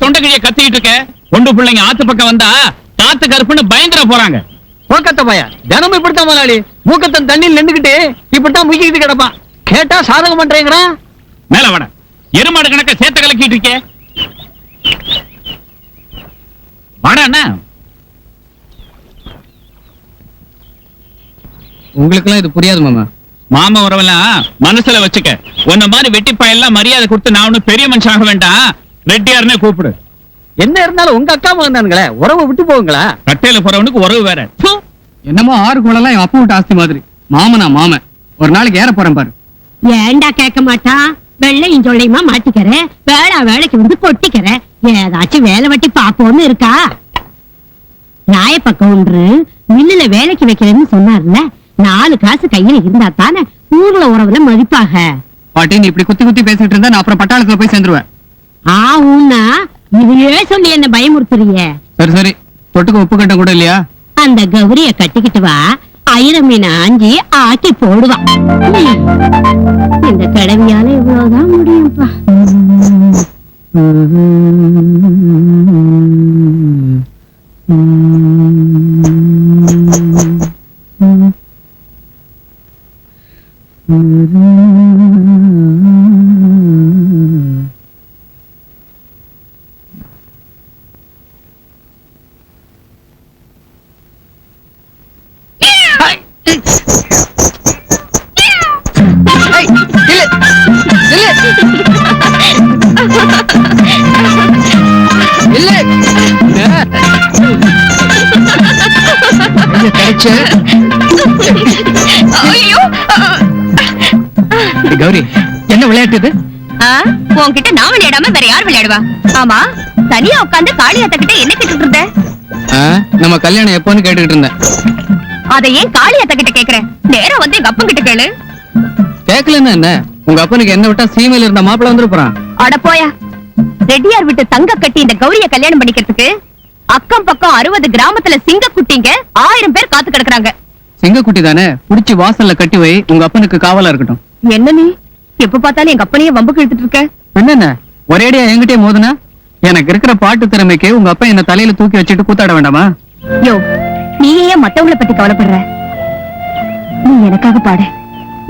தொண்டைக்கிழிய கத்திக்கிட்டு இருக்க. கொண்டு பிள்ளைங்க ஆத்து பக்கம் வந்தா காத்து கருப்புன்னு பயந்துட போறாங்க. போக்கத்த பையா தினமும் இப்படித்தான் முதலாளி மூக்கத்தன் தண்ணியில் நின்றுகிட்டு இப்படித்தான் முக்கிட்டு கிடப்பான். கேட்டா சாதகம் பண்றீங்களா? மேல வட எருமாடு கணக்க சேத்த கலக்கிட்டு இருக்கே. வாடா அண்ணா. உங்களுக்கெல்லாம் இது புரியாது மாமா. மாமா உறவெல்லாம் மனசுல வச்சுக்க. உன்ன மாதிரி வெட்டிப்பாயெல்லாம் மரியாதை கொடுத்து நான் ஒன்னும் பெரிய மனுஷனாக வேண்டாம். ரெட்டியாருன்னே கூப்பிடு. என்ன இருந்தாலும் உங்க அக்கா மகன்தானுங்களே, உறவு விட்டு போகுங்களா? கட்டையில போறவனுக்கு உறவு வேற. என்னமோ ஆறு குளம் என் அப்பா விட்டு ஆஸ்தி மாதிரி. மாமனா மாமன் ஒரு நாளைக்கு ஏற போறேன் பாரு. ஏண்டா கேட்க மாட்டான்? வெள்ளையும் சொல்லையுமா மாட்டிக்கிற, வேலைக்கு வந்து கொட்டிக்கிற. ஏதாச்சும் வேலை வெட்டி பாப்போன்னு இருக்கா? நாய பக்கம் ஒன்று மில்லுல வேலைக்கு வைக்கிறேன்னு சொன்னார்ல, 4 காசு கையில இருந்தா தானே ஊர்ல உறவுல மதிப்பாக. பாட்டி நீ இப்படி குத்தி குத்தி பேசிட்டு இருந்தா நான் அப்புறம் பட்டாளத்துல போய் சேர்ந்துருவேன். ஆவுன்னா இதையே சொல்லி என்ன பயமுறுத்துறிய? சரி சரி, தொட்டுக்கு உப்பு கட்டம் கூட இல்லையா? அந்த கௌரிய கட்டிக்கிட்டு வா, ஐரம் மீன் ஆஞ்சி ஆக்கி போடுவான். இந்த கடவியால இவ்வளவுதான் முடியும்பா. கௌரி என்ன விளையாட்டு இது? உன்கிட்ட நான் விளையாடாம வேற யார் விளையாடுவா? ஆமா, தனியா உட்கார்ந்து காளியாத்த கிட்ட என்ன கேட்டுட்டு இருந்த? நம்ம கல்யாணம் எப்போன்னு கேட்டுக்கிட்டு இருந்தேன். அதை ஏன் காளியாத்த கிட்ட கேக்குற? நேரா வந்து எங்க அப்பன் கிட்ட கேளு. கேக்கலன்னா என்ன? உங்க அப்பனுக்கு என்ன விட்டா சீமையில இருந்த மாப்பிள்ள வந்துரு போறான். அட போயா, ரெட்டியார் விட்டு தங்க கட்டி இந்த கௌரிய கல்யாணம் பண்ணிக்கிறதுக்கு அக்கம் பக்கம் 60 கிராமத்துல சிங்க குட்டிங்க 1000 பேர் காத்து கிடக்குறாங்க. சிங்கக்குட்டி தானே, புடிச்சு வாசல்ல கட்டி வை, உங்க அப்பனுக்கு காவலா இருக்கட்டும். என்ன நீ எப்ப பார்த்தாலும் எங்க அப்பனையே வம்புக்கு இழுத்துட்டு இருக்க? என்னென்ன ஒரேடியா என்கிட்டே மோதுனா? எனக்கு இருக்கிற பாட்டு திறமைக்கு உங்க அப்பா என்ன தலையில தூக்கி வச்சுட்டு கூத்தாட வேண்டாமா? யோ, நீ ஏன் மத்தவங்களை பத்தி கவலைப்படுற? நீ எனக்காக பாடு,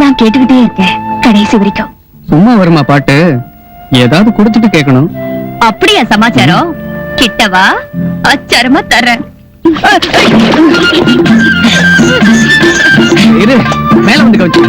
நான் கேட்டுக்கிட்டே இருக்கேன் கடைசி வரைக்கும். சும்மா வருமா பாட்டு? ஏதாவது கொடுத்துட்டு கேட்கணும். அப்படியா சமாச்சாரம்? கிட்டவா, அச்சாரமா தர்றேன். இரு, மேல வந்து கவச்சு.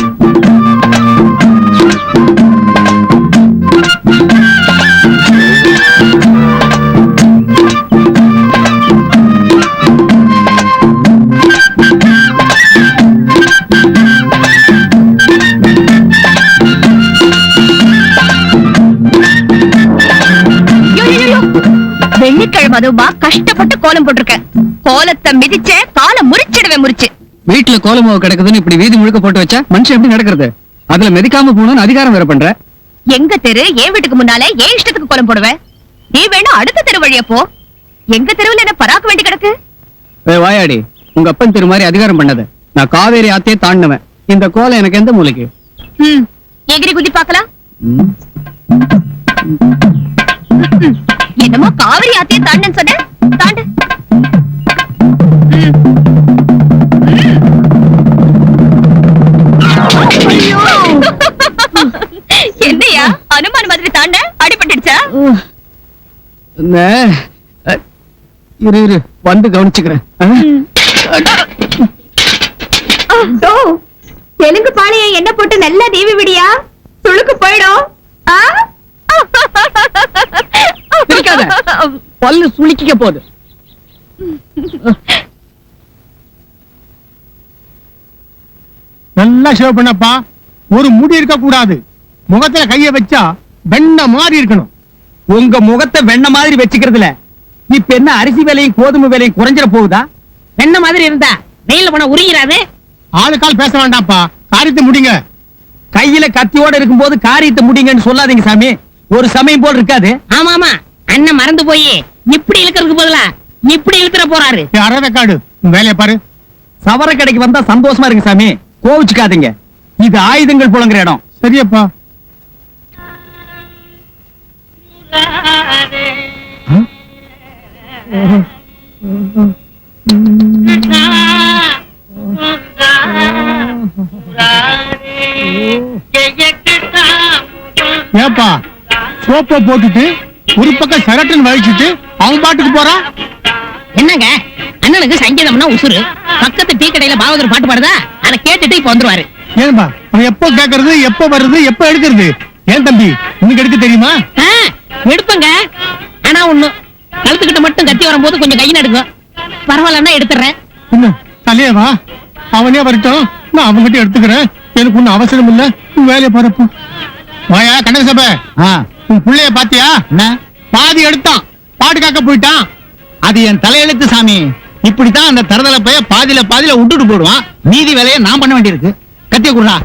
வெள்ளிக்கிழமை அதுமா கஷ்டப்பட்டு கோலம் போட்டிருக்க. கோலத்தை மிதிச்ச காலை முறிச்சிடுவேன் முறிச்சு. வீட்டுல கோலமாவு கிடக்குதுன்னு இப்படி வீதி முழுக்க போட்டு வச்சா மனுஷன் எப்படி நடக்கிறது? அதுல மிதிக்காம போகணும்னு அதிகாரம் வேற பண்ற. எங்க தெரு என் வீட்டுக்கு முன்னால ஏன் இஷ்டத்துக்கு கோலம் போடுவேன்? நீ வேணா அடுத்த தெரு வழியா போ. எங்க தெருவுல என்ன பராக்க வேண்டி கிடக்கு? வாயாடி, உங்க அப்பன் தெரு மாதிரி அதிகாரம் பண்ணது. நான் காவேரி ஆத்தையே தாண்டினவன். இந்த கோலம் எனக்கு எந்த மூலைக்கு? எகிரி குதி பாக்கலாம். என்னமோ காவிரி ஆத்தையே தாண்டன்னு சொன்ன, தாண்டு. என்னையா அனுமான் மாதிரி தாண்ட? அடிபட்டுடுச்சா? இரு இரு, வந்து கவனிச்சுக்கிறேன். தெலுங்கு பாளைய என்ன போட்டு நல்லா தீவி விடியா, சுளுக்கு போயிடும். பல்லு சுளிக்க போகுது. நல்லா ஷேவ் பண்ணப்பா. ஒரு முடி இருக்க கூடாது. முகத்துல கைய வச்சா வெண்ண மாதிரி இருக்கணும். உங்க முகத்தை வெண்ண மாதிரி வச்சுக்கிறதுல இப்ப என்ன அரிசி விலையும் கோதுமை விலையும் குறைஞ்சிட போகுதா? வெண்ண மாதிரி இருந்தா வெயில போன உரிகிறாது. ஆளுக்கால் பேச வேண்டாம்ப்பா, காரியத்தை முடிங்க. கையில கத்தியோட இருக்கும்போது காரியத்தை முடிங்கன்னு சொல்லாதீங்க சாமி. ஒரு சமயம் போல் இருக்காது. ஆமா ஆமா, அண்ணன் மறந்து போய் இப்படி இழுக்கிறதுக்கு பதிலா இப்படி இழுத்துற போறாரு. அறவேக்காடு வேலையை பாரு. சவர கடைக்கு வந்தா சந்தோஷமா இருக்கு சாமி, கோவிச்சுக்காதீங்க. இது ஆயுதங்கள் புழங்குற இடம். சரியப்பா. ஏப்பா சோப்பை போட்டுட்டு ஒரு பக்கம் சரட்டுன்னு வலிச்சுட்டு அவன் பாட்டுக்கு போறான். என்னங்க, அண்ணனுக்கு சங்கீதம்னா உசுரு. பக்கத்து டீ கடையில பாவதர் பாட்டு பாடுதா, அதை கேட்டுட்டு இப்ப வந்துருவாரு. ஏன்பா அவன் எப்போ கேக்குறது, எப்போ வருது, எப்போ எடுக்கிறது? ஏன் தம்பி உனக்கு எடுக்க தெரியுமா? எடுப்பங்க, ஆனா ஒண்ணு, கழுத்துக்கிட்ட மட்டும் கத்தி வரும்போது கொஞ்சம் கை நடுக்கும். பரவாயில்லன்னா எடுத்துறேன். என்ன தலையவா, அவனே வரட்டும், நான் அவன்கிட்ட எடுத்துக்கிறேன். எனக்கு ஒன்னும் அவசரம் இல்ல, வேலையை பாருப்போ. வாயா கண்ணசபை, உன் பிள்ளைய பாத்தியா? பாதி எடுத்தான், பாட்டு காக்க போயிட்டான். அது என் தலையெழுத்து சாமி. இப்படித்தான் அந்த தரதல பைய பாதியில விட்டுட்டு போடுவான். மீதி வேலையை நான் பண்ண வேண்டியிருக்கு. கத்திய குடுறா.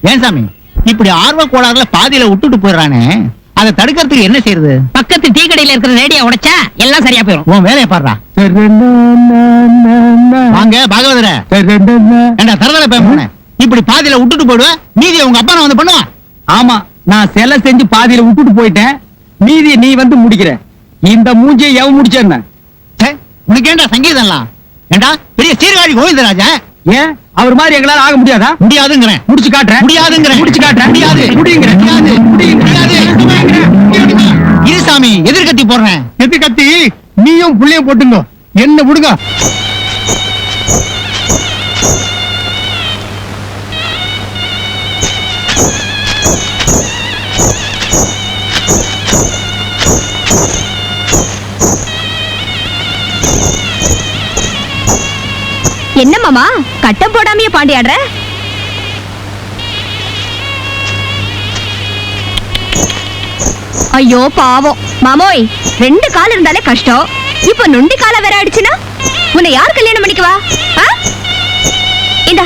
ஏன் சாமி இப்படி ஆர்வ கோளாறுல பாதியில விட்டுட்டு போயிடறானே, அதை தடுக்கிறதுக்கு என்ன செய்யறது? பக்கத்து டீ கடையில இருக்கிற ரேடியோ உடைச்சா எல்லாம் சரியா போயிடும். உன் வேலையை பாடுறா. வாங்க பாகவதர. ஏண்டா தரதல பைய போன இப்படி பாதியில விட்டுட்டு போடுவேன், மீதியை உங்க அப்பா நான் வந்து பண்ணுவான். ஆமா, நான் சிலை செஞ்சு பாதியில விட்டுட்டு போயிட்டேன், மீதியை நீ வந்து முடிக்கிற. இந்த மூஞ்சியை எவன் முடிச்சேன்ன? உனக்கு ஏண்டா சங்கீதம்லாம்? ஏண்டா பெரிய சீர்காழி கோவிந்தராஜா? ஏன் அவர் மாதிரி எங்களால ஆக முடியாதா? முடியாதுங்கிறேன். முடிச்சு காட்டுறேன். முடியாதுங்கிறேன். முடிச்சு காட்டுறேன். முடியாது. முடியுங்கிறேன். முடியாது. முடியாது. இரு சாமி, எதிர்கத்தி போடுறேன். எதிர்கத்தி நீயும் புள்ளையும் போட்டுங்க, என்ன விடுங்க. என்ன மாமா கட்டம் போடாமையே பாண்டியாடுற? ஐயோ பாவம் மாமோய், 2 கால் இருந்தாலே கஷ்டம், இப்ப நொண்டி கால வேற ஆயிடுச்சுன்னா உன்னை யார் கல்யாணம் பண்ணிக்குவா? இந்தா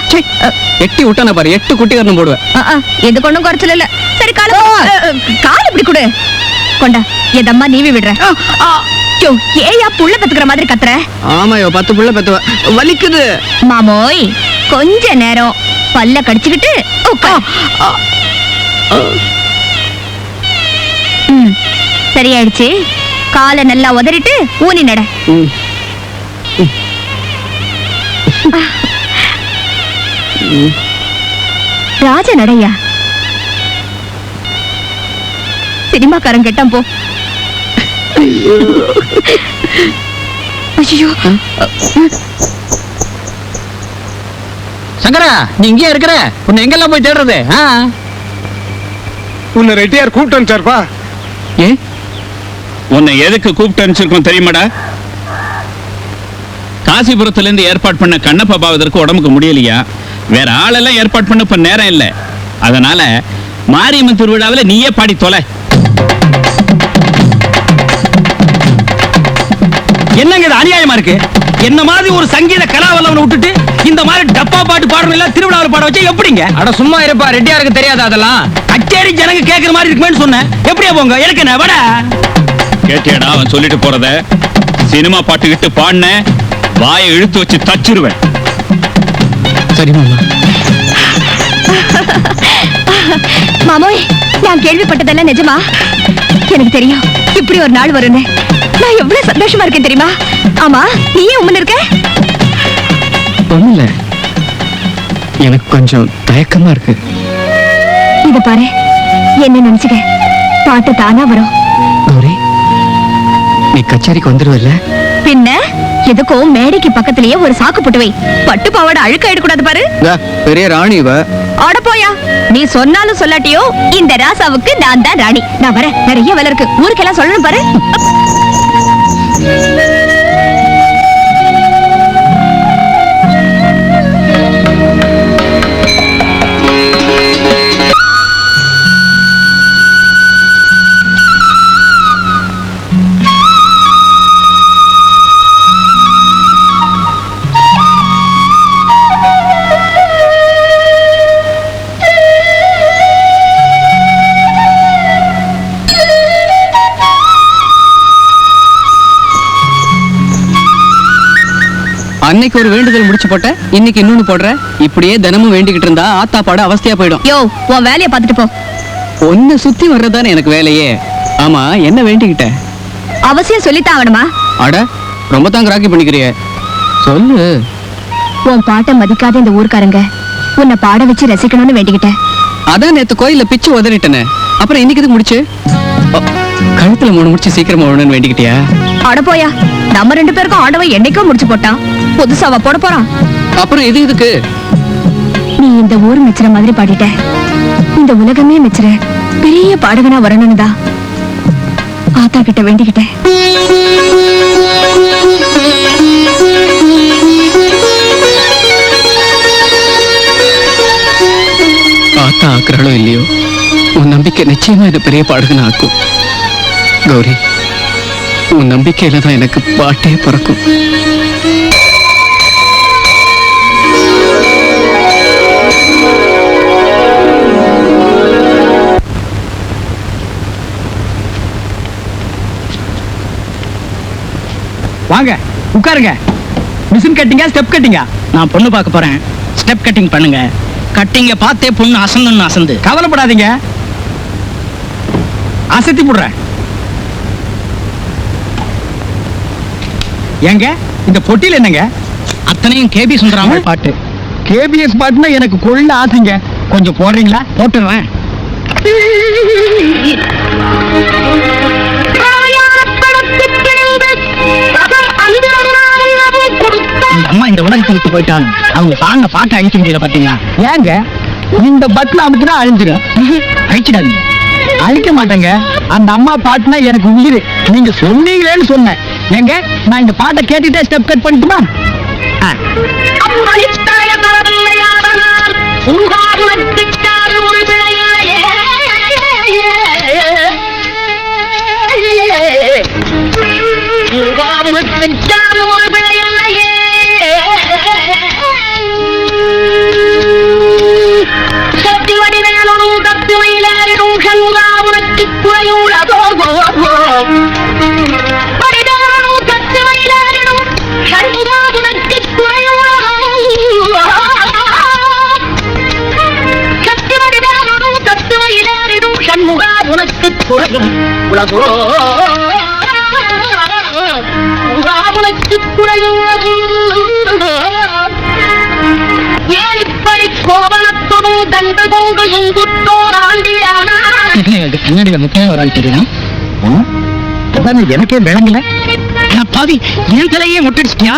எட்டி விட்டான பாரு, 8 குட்டி கரணம் போடுவேன். எது கொண்டும் குறைச்சல இல்ல. சரி கால் இப்படி கொடு. கொண்டா, எதம்மா நீவி விடுற. ஏயா புள்ள பெத்துக்கிற மாதிரி கத்துற? ஆமாயோ, 10 புள்ள பெத்துவ, வலிக்குது. மாமோய் கொஞ்ச நேரம் பல்ல கடிச்சுக்கிட்டு சரியாயிடுச்சு. காலை நல்லா உதறிட்டு ஊனி நட. ராஜ நடையா, சினிமாக்காரன் கெட்டான் போ. ஐயோ சங்கரா, நீ இங்கே இருக்கிற? உன்னை எங்கெல்லாம் போய் தேடுறது? உன்னை ரெட்டியார் கூப்பிட்டு வந்துச்சார்ப்பா. ஏ உன்னை எதுக்கு கூப்பிட்டு அனுப்பிச்சிருக்கோம் தெரியுமாடா? காசிபுரத்துல இருந்து ஏற்பாடு பண்ண கண்ணப்பா பாவதற்கு உடம்புக்கு முடியலையா, வேற ஆளெல்லாம் ஏற்பாடு பண்ண இப்ப நேரம் இல்ல. அதனால மாரியம்மன் திருவிழாவில் நீயே பாடி தொலை. என்னங்க இது அநியாயமா இருக்கு? என்ன மாதிரி ஒரு சங்கீத கலாவல்லவனை விட்டுட்டு இந்த மாதிரி டப்பா பாட்டு பாடணும் இல்ல திருவிழாவில் பாட வச்சா எப்படிங்க? அட சும்மா இருப்பா, ரெட்டியாருக்கு தெரியாதா அதெல்லாம்? கச்சேரி ஜனங்க கேக்குற மாதிரி இருக்குமேன்னு சொன்னேன். எப்படியா போங்க, எனக்கு என்ன வட? கேட்டியடா அவன் சொல்லிட்டு போறத? சினிமா பாட்டுக்கிட்டு பாடின வாயை இழுத்து வச்சு தச்சிருவேன். சரி மாமா. மாமோய், நான் கேள்விப்பட்டதெல்லாம் நிஜமா? எனக்கு தெரியும் இப்படி ஒரு நாள் வரும்னு. நான் எவ்வளவு சந்தோஷமா இருக்கேன் தெரியுமா? ஆமா, நீ ஏன் உம்மன் இருக்க? ஒண்ணுல, எனக்கு கொஞ்சம் தயக்கமா இருக்கு. இத பாரு, என்ன நினைச்சுக்க, பாட்டு தானா வரும். கௌரி, நீ கச்சேரிக்கு வந்துருவல்ல? பின்ன எதுக்கும் மேடைக்கு பக்கத்திலேயே ஒரு சாக்கு போட்டு வை. பட்டு பாவாடை அழுக்காயிட கூடாது பாரு. பெரிய ராணி இவ. ஆட போயா, நீ சொன்னாலும் சொல்லாட்டியோ இந்த ராசாவுக்கு நான் தான் ராணி. நான் வரேன், நிறைய வேலை இருக்கு, ஊருக்கெல்லாம் சொல்லணும் பாரு. அன்னைக்கு ஒரு வேண்டுதல் முடிச்சு போட்ட, இன்னைக்கு இன்னொன்னு போடுற. இப்படியே தினமும் வேண்டிக்கிட்டு இருந்தா ஆத்தா பாட அவஸ்தையா போயிடும். யோ உன் வேலையை பார்த்துட்டு போ. ஒன்னு சுத்தி வர்றதுதானே எனக்கு வேலையே. ஆமா, என்ன வேண்டிக்கிட்ட? அவசியம் சொல்லித்தான் ஆகணுமா? அட, ரொம்ப தான் கிராக்கி பண்ணிக்கிறிய, சொல்லு. உன் பாட்டை மதிக்காத இந்த ஊர்க்காரங்க உன்னை பாட வச்சு ரசிக்கணும்னு வேண்டிக்கிட்டேன். அதான் நேத்து கோயில்ல பிச்சு உதறிட்டனே, அப்புறம் இன்னைக்கு எதுக்கு முடிச்சு? கழுத்துல 3 முடிச்சு சீக்கிரமா வேணும்னு வேண்டிக்கிட்டியா? அட போயா, நம்ம 2 பேருக்கும் ஆண்டவன் என்னைக்கோ முடிச்சு போட்டான், புதுசாவா போட போறான்? அப்புறம் இது இதுக்கு? நீ இந்த ஊர் மெச்சுற மாதிரி பாடிட்ட, இந்த உலகமே மெச்சுற பெரிய பாடகனா வரணும்னு தான் ஆத்தா கிட்ட வேண்டிக்கிட்டேன். ஆத்தா ஆக்குறாளோ இல்லையோ, உன் நம்பிக்கை நிச்சயமா என்ன பெரிய பாடகனா ஆக்கும். கௌரி, உன் நம்பிக்கையில தான் எனக்கு பாட்டே பிறக்கும். வாங்க உட்காருங்க. மிஷின் கட்டிங்கா ஸ்டெப் கட்டிங்கா? நான் பொண்ணு பார்க்க போறேன். ஸ்டெப் கட்டிங் பண்ணுங்க. கட்டிங்க பார்த்தே பொண்ணு அசந்தன்னு அசந்து. கவலைப்படாதீங்க, அசத்தி போடுறேன். ஏங்க இந்த பொட்டியில் என்னங்க? அத்தனையும் கேபி சுந்தராமல் பாட்டு. கேபிஎஸ் பாட்டுனா எனக்கு கொள்ள ஆசைங்க, கொஞ்சம் போடுறீங்களா? போட்டுறேன். அம்மா இந்த உலகத்தை விட்டு போயிட்டாங்க. அவங்க பாங்க பாட்டை அழிக்க முடியல பாத்தீங்களா? ஏங்க இந்த பட்டன் அமுக்குனா அழிஞ்சிடும். அழிச்சிடாதீங்க. அழிக்க மாட்டேங்க, அந்த அம்மா பாட்டுனா எனக்கு உயிர். நீங்க சொன்னீங்களேன்னு சொன்னேன். ஏங்க நான் இந்த பாட்டை கேட்டுட்டே ஸ்டெப் கட் பண்ணிட்டுமா? எனக்கே விளங்கல. பாவி, என் தலையே முட்டிடுச்சியா?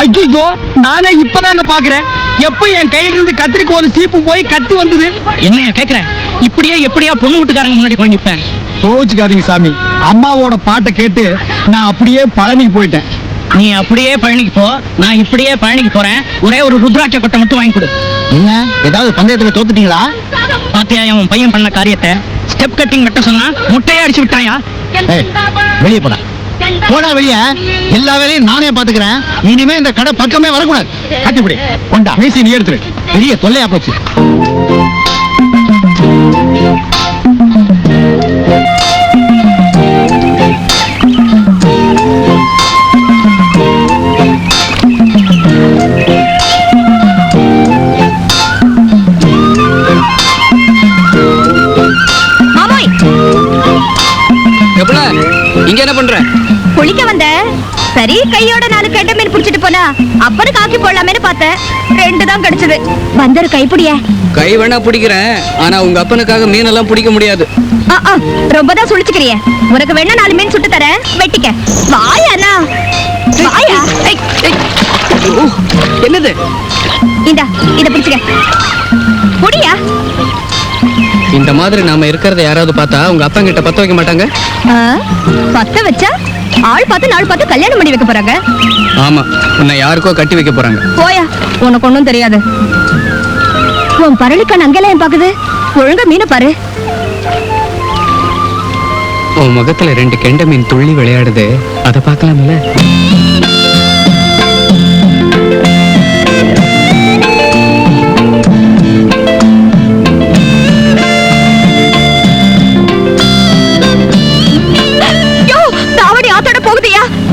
ஐயோ, நானே இப்பதாங்க பாக்குறேன். எப்ப என் கையில இருந்து கத்திரிக்கோல் சீப்பு போய் கத்தி வந்தது? என்ன கேக்குறேன்? இப்படியே எப்படியா பொண்ணு வீட்டுக்காரங்க முன்னாடி போய் நிப்பேன். கோச்சுக்காதீங்க சாமி, அம்மாவோட பாட்டை கேட்டு நான் அப்படியே பழனிக்கு போயிட்டேன். நீ அப்படியே பழனிக்கு போ, நான் இப்படியே பழனிக்கு போறேன். ஒரே ஒரு ருத்ராட்ச கொட்டை மட்டும் வாங்கி கொடு. என்ன ஏதாவது பந்தயத்துல தோத்துட்டீங்களா? பாத்தியா உன் பையன் பண்ண காரியத்தை? ஸ்டெப் கட்டிங் மட்டும் சொன்னா முட்டையே அடிச்சு விட்டாயா? வெளியே போடா, போடா வெளியே. எல்லா வேலையும் நானே பாத்துக்கிறேன். இனிமே இந்த கடை பக்கமே வரக்கூடாது. கட்டிப்பிடி கொண்டா, மீசி நீ எடுத்துரு. பெரிய தொல்லையா போச்சு. இங்க என்ன பண்ற? குளிக்க வந்த சரி, கையோட 4 கெண்ட மீன் புடிச்சிட்டு போனா அப்புறம் காக்கி போடலாமேன்னு பார்த்தேன். 2 தான் கிடைச்சது. வந்தரு கைப்பிடிய. கை வேணா பிடிக்கிறேன், ஆனா உங்க அப்பனுக்காக மீனெல்லாம் பிடிக்க முடியாது. ரொம்ப தான் சுழிச்சுக்கிறிய. உனக்கு வேணா 4 மீன் சுட்டு தரேன், வெட்டிக்க. வாயாண்ணா, வாயா. என்னது? இந்தா, இத பிடிச்சுக்க. புடியா. இந்த மாதிரி நாம இருக்கிறத யாராவது பார்த்தா உங்க அப்பா கிட்ட பத்த வைக்க மாட்டாங்க? பத்த வச்சா ஆள் பார்த்து நாள் பார்த்து கல்யாணம் பண்ணி வைக்க போறாங்க. ஆமா, உன்னை யாருக்கோ கட்டி வைக்க போறாங்க. போயா, உனக்கு ஒண்ணும் தெரியாது. உன் பரளிக்கான அங்கெல்லாம் ஏன் பாக்குது? ஒழுங்கா மீனை பாரு. உன் முகத்துல 2 கெண்ட மீன் துள்ளி விளையாடுது, அதை பார்க்கலாம்ல?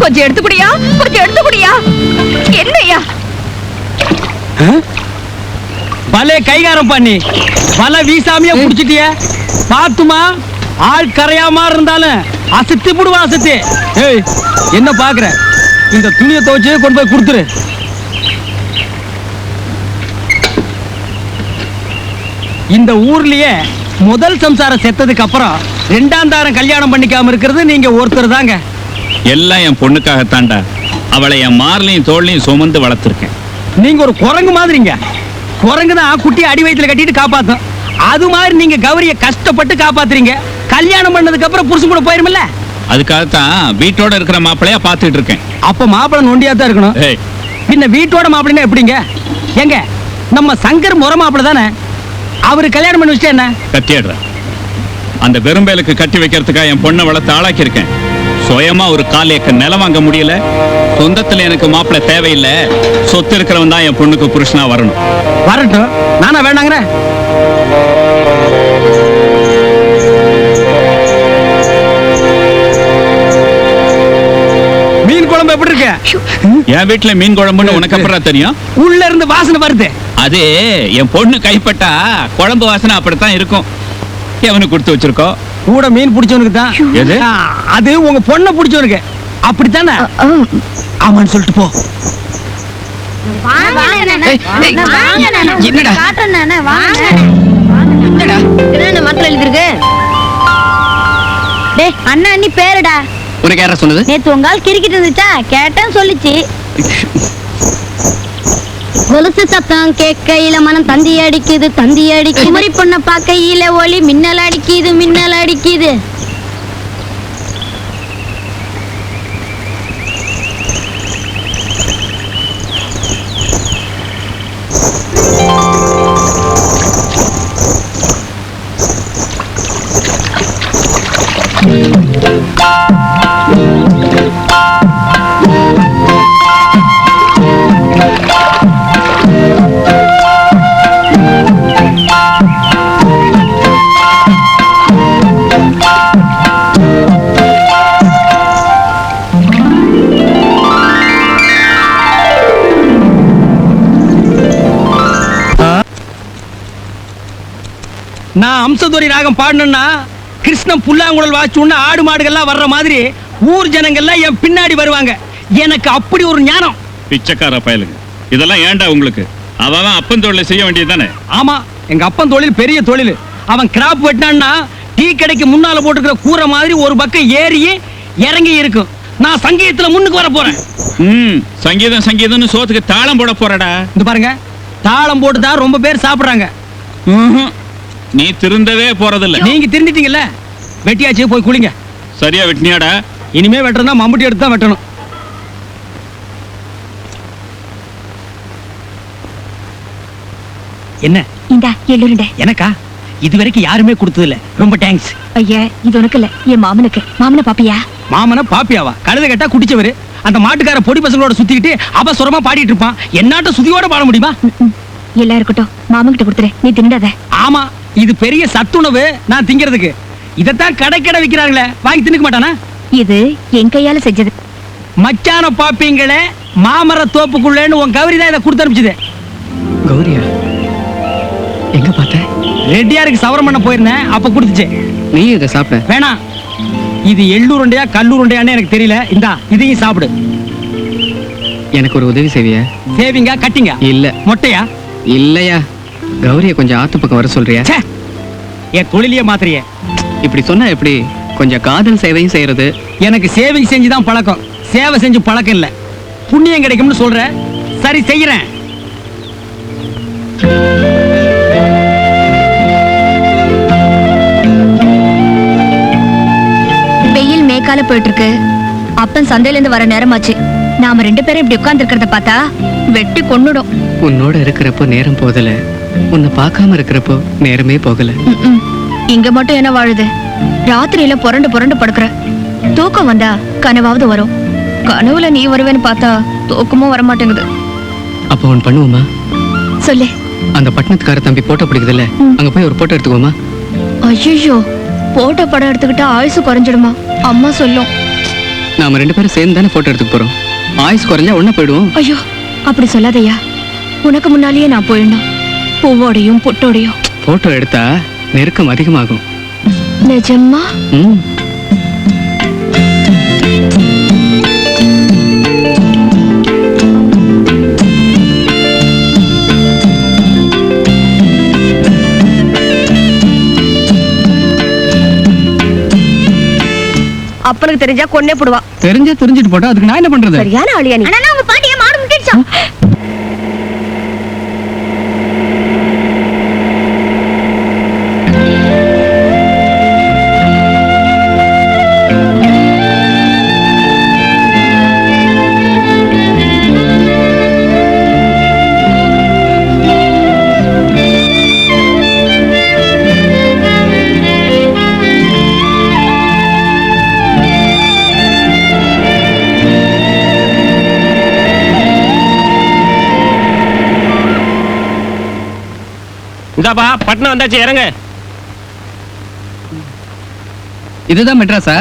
கொஞ்சம் எடுத்து குடியா, கொஞ்சம் எடுத்து குடியா. என்னையா கைகாரம் பண்ணி வலை வீசாமையா புடிச்சிட்டிய பாத்துமா ஆள் கரையாம இருந்தாலும் அசத்தி புடுவான் அசத்தி. ஏய் என்ன பாக்குற, இந்த துணியை துவைச்சு கொண்டு போய் கொடுத்துரு. இந்த ஊர்லயே முதல் சம்சாரம் செத்ததுக்கு அப்புறம் ரெண்டாம் தாரம் கல்யாணம் பண்ணிக்காம இருக்கிறது நீங்க ஒருத்தர் தாங்க. எல்லாம் என் பொண்ணுக்காகத்தாண்டா. அவளை என் மார்லையும் தோல்லையும் சுமந்து வளர்த்துருக்கேன். நீங்க ஒரு குரங்கு மாதிரிங்க. குரங்கு தான் குட்டியை அடி வயித்துல கட்டிட்டு காப்பாத்தும். அது மாதிரி நீங்க கௌரிய கஷ்டப்பட்டு காப்பாத்துறீங்க. கல்யாணம் பண்ணதுக்கு அப்புறம் புருஷன் கூட போயிருமில்ல. அதுக்காகத்தான் வீட்டோட இருக்கிற மாப்பிள்ளையா பார்த்துட்டு இருக்கேன். அப்ப மாப்பிள்ளை நொண்டியா தான் இருக்கணும். ஏய், பின்ன வீட்டோட மாப்பிள்ளைன்னா எப்படிங்க? எங்க நம்ம சங்கர் முறை மாப்பிள்ளை தானே. அவரு கல்யாணம் பண்ணி வச்சுட்டு என்ன கத்திடுற. அந்த வெறும்பேலுக்கு கட்டி வைக்கிறதுக்காக என் பொண்ணை வளர்த்து ஆளாக்கி இருக்கேன். சுயமா ஒரு கால் ஏக்கர் நிலம் வாங்க முடியல. சொந்தத்துல எனக்கு மாப்பிள்ளை தேவையில்லை. சொத்து இருக்கிறவன் தான் என் பொண்ணுக்கு புருஷனா வரணும். வரட்டும், நானா வேண்டாங்கிறேன். மீன் குழம்பு எப்படி இருக்கு? என் வீட்டுல மீன் குழம்புன்னு உனக்கு அப்புறம் தெரியும். உள்ள இருந்து வாசனை வருது. அது என் பொண்ணு கைப்பட்டா குழம்பு வாசனை அப்படித்தான் இருக்கும். எவனு கொடுத்து வச்சிருக்கோம். கூட மீன் பிடிச்சவனுக்கு தான். எது? அது உங்க பொண்ணை பிடிச்சவனுக்கு. அப்படித்தானே? ஆமான்னு சொல்லிட்டு போ. மரத்துல எழுதிருக்கு. டேய் அண்ணா அண்ணி பேருடா. உனக்கு யாரா சொன்னது? நேத்து உங்கால் கிரிக்கிட்டு இருந்துச்சா கேட்டேன்னு சொல்லிச்சு. கொலுசு சத்தம் கேட்கையில மனம் தந்தி அடிக்குது தந்தி அடிக்குது. குமரி பொண்ண பாக்கையில ஒளி மின்னல் அடிக்குது மின்னல் அடிக்குது. நான் அம்சதுரை ராகம் பாடணும்னா கிருஷ்ணன் புல்லாங்குழல் வாச்சுன்னு ஆடு மாடுகள்லாம் வர்ற மாதிரி ஊர் ஜனங்கள்லாம் என் பின்னாடி வருவாங்க. எனக்கு அப்படி ஒரு ஞானம். பிச்சைக்கார பயலுங்க, இதெல்லாம் ஏன்டா உங்களுக்கு? அவன் அப்பன் தொழிலை செய்ய வேண்டியதுதானே? ஆமா, எங்க அப்பன் தொழில் பெரிய தொழில். அவன் கிராப் வெட்டினான்னா டீ கடைக்கு முன்னால போட்டுக்கிற கூரை மாதிரி ஒரு பக்கம் ஏறி இறங்கி இருக்கும். நான் சங்கீதத்துல முன்னுக்கு வர போறேன். சங்கீதம் சங்கீதம்னு சோத்துக்கு தாளம் போட போறடா. இந்த பாருங்க, தாளம் போட்டு தான் ரொம்ப பேர் சாப்பிடுறாங்க. நீ திருந்தவே போறதில்ல. நீங்க திருந்திட்டீங்கல்ல, வெட்டியாச்சு, போய் குளிங்க. சரியா வெட்டினியாடா? இனிமே வெட்டணும்னா மம்புட்டி எடுத்து தான் வெட்டணும். என்ன இந்தா எள்ளுருண்டை. எனக்கா? இது வரைக்கும் யாருமே கொடுத்தது இல்ல. ரொம்ப தேங்க்ஸ். ஐயா இது உனக்கு இல்ல, என் மாமனுக்கு. மாமனை பாப்பியா? மாமனா பாப்பியாவா? கழுத கேட்டா குடிச்சவரு. அந்த மாட்டுக்கார பொடி பசங்களோட சுத்திக்கிட்டு அபசுரமா பாடிட்டு இருப்பான். என்னாட்ட சுதியோட பாட முடியுமா? எல்லாம் இருக்கட்டும், மாமன் கிட்ட கொடுத்துரு, நீ திண்டாத. ஆமா, இது பெரிய சத்துணவு. நான் திங்கிறதுக்கு இதத்தான் கடைக்கடை விக்கிறாங்களே, வாங்கி தின்னுக்க மாட்டானா? இது என் கையால செஞ்சது. மச்சான பாப்பீங்களே மாமர தோப்புக்குள்ளேன்னு உன் கௌரி தான் இதை கொடுத்து அனுப்பிச்சது. கௌரியா? எங்க பார்த்த? ரெட்டியாருக்கு சவரம் பண்ண போயிருந்தேன், அப்ப கொடுத்துச்சு. நீ இதை சாப்பிட வேணாம், இது எள்ளூருண்டையா கல்லூருண்டையான்னு எனக்கு தெரியல. இந்தா இதையும் சாப்பிடு. எனக்கு ஒரு உதவி செய்வியா? சேவிங்கா கட்டிங்க? இல்ல. மொட்டையா? இல்லையா. கௌரிய கொஞ்சம் ஆத்து பக்கம் வர சொல்றியா? ச்சே, என் தொழிலையே மாத்திரியே. இப்படி சொன்னா எப்படி? கொஞ்சம் காதல் சேவையும் செய்யறது. எனக்கு சேவிங் செஞ்சுதான் பழக்கம், சேவை செஞ்சு பழக்கம் இல்ல. புண்ணியம் கிடைக்கும்னு சொல்ற. சரி செய்யறேன். வெயில் மேக்கால போயிட்டு இருக்கு. அப்பன் சந்தையில இருந்து வர நேரமாச்சு. நாம ரெண்டு பேரும் இப்படி உட்கார்ந்து இருக்கிறத பார்த்தா வெட்டி கொன்னுடும். உன்னோட இருக்கிறப்போ நேரம் போகல, உன்னை பார்க்காம இருக்கிறப்போ நேரமே போகல. இங்க மட்டும் என்ன வாழுது? ராத்திரியில புரண்டு புரண்டு படுக்கிற. தூக்கம் வந்தா கனவாவது வரும். கனவுல நீ வருவேன்னு பார்த்தா தூக்கமும் வர மாட்டேங்குது. அப்ப ஒன்னு பண்ணுவோமா? சொல்லு. அந்த பட்டணத்துக்கார தம்பி போட்டோ பிடிக்குதுல்ல, அங்க போய் ஒரு போட்டோ எடுத்துக்கோமா? ஐயோ, போட்டோ படம் எடுத்துக்கிட்டா ஆயுசு குறைஞ்சிடுமா? அம்மா சொல்லும். நாம ரெண்டு பேரும் சேர்ந்து தானே போட்டோ எடுத்துக்க போறோம். ஆயுசு குறைஞ்சா ஒண்ணா போயிடுவோம். ஐயோ அப்படி சொல்லாதய்யா, உனக்கு முன்னாலேயே நான் போயிடணும். பூவோடையும் பொட்டோடையும். போட்டோ எடுத்தா நெருக்கம் அதிகமாகும். நிஜமா? ம். அப்பனுக்கு தெரிஞ்சா கொன்னே போடுவா. தெரிஞ்சிட்டு போட்டா அதுக்கு நான் என்ன பண்றது? சரியான ஆளியா நீ. அண்ணா உங்க பாட்டியே மாடு முட்டிடுச்சா? இந்தாப்பா பட்னம் வந்தாச்சு, இறங்க. இதுதான் மெட்ராஸா?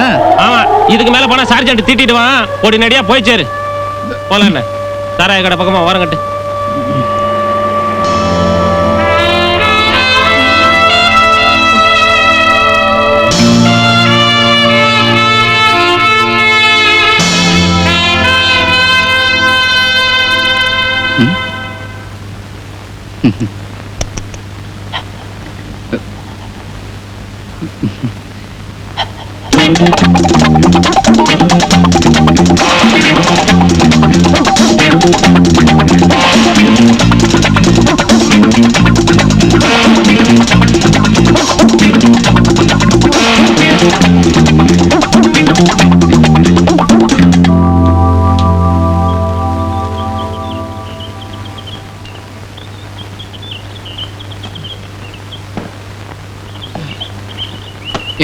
ஆமா, இதுக்கு மேல போனா சார்ஜென்ட் திட்டிடுவான். உடனடியா போய் சேரு. போல சாராய கடை பக்கமா ஓரங்கட்டு.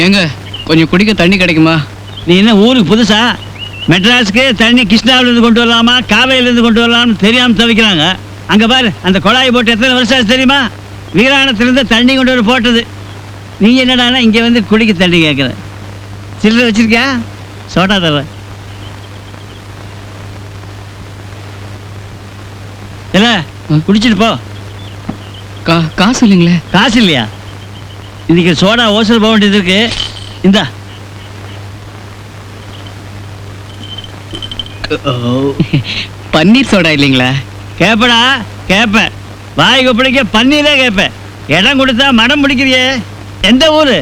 ஏங்க கொஞ்சம் குடிக்க தண்ணி கிடைக்குமா? நீ என்ன ஊருக்கு புதுசா? மெட்ராஸுக்கு தண்ணி கிருஷ்ணாவில இருந்து கொண்டு வரலாமா காவேரியில இருந்து கொண்டு வரலாம்னு தெரியாம தவிக்கிறாங்க. அங்க பாரு, அந்த குழாய் போட்டு எத்தனை வருஷம் ஆச்சு தெரியுமா? வீராணத்திலிருந்து தண்ணி கொண்டு வர போட்டது. நீ என்னடானா இங்க வந்து குடிக்க தண்ணி கேட்குற? சில்லறை வச்சிருக்கியா? சோடா தர இல்ல, குடிச்சிட்டு போ. காசு இல்லைங்களே. காசு இல்லையா? இன்னைக்கு சோடா ஓசல் போக வேண்டியது இருக்கு. இந்தா. பன்னீர் சோடா இல்லைங்களா? கேப்படா கேப்பேன். வாய்க்கு பிடிக்க பன்னீரே கேப்பேன். இடம் கொடுத்தா மடம் பிடிக்கிறியே. எந்த ஊரு?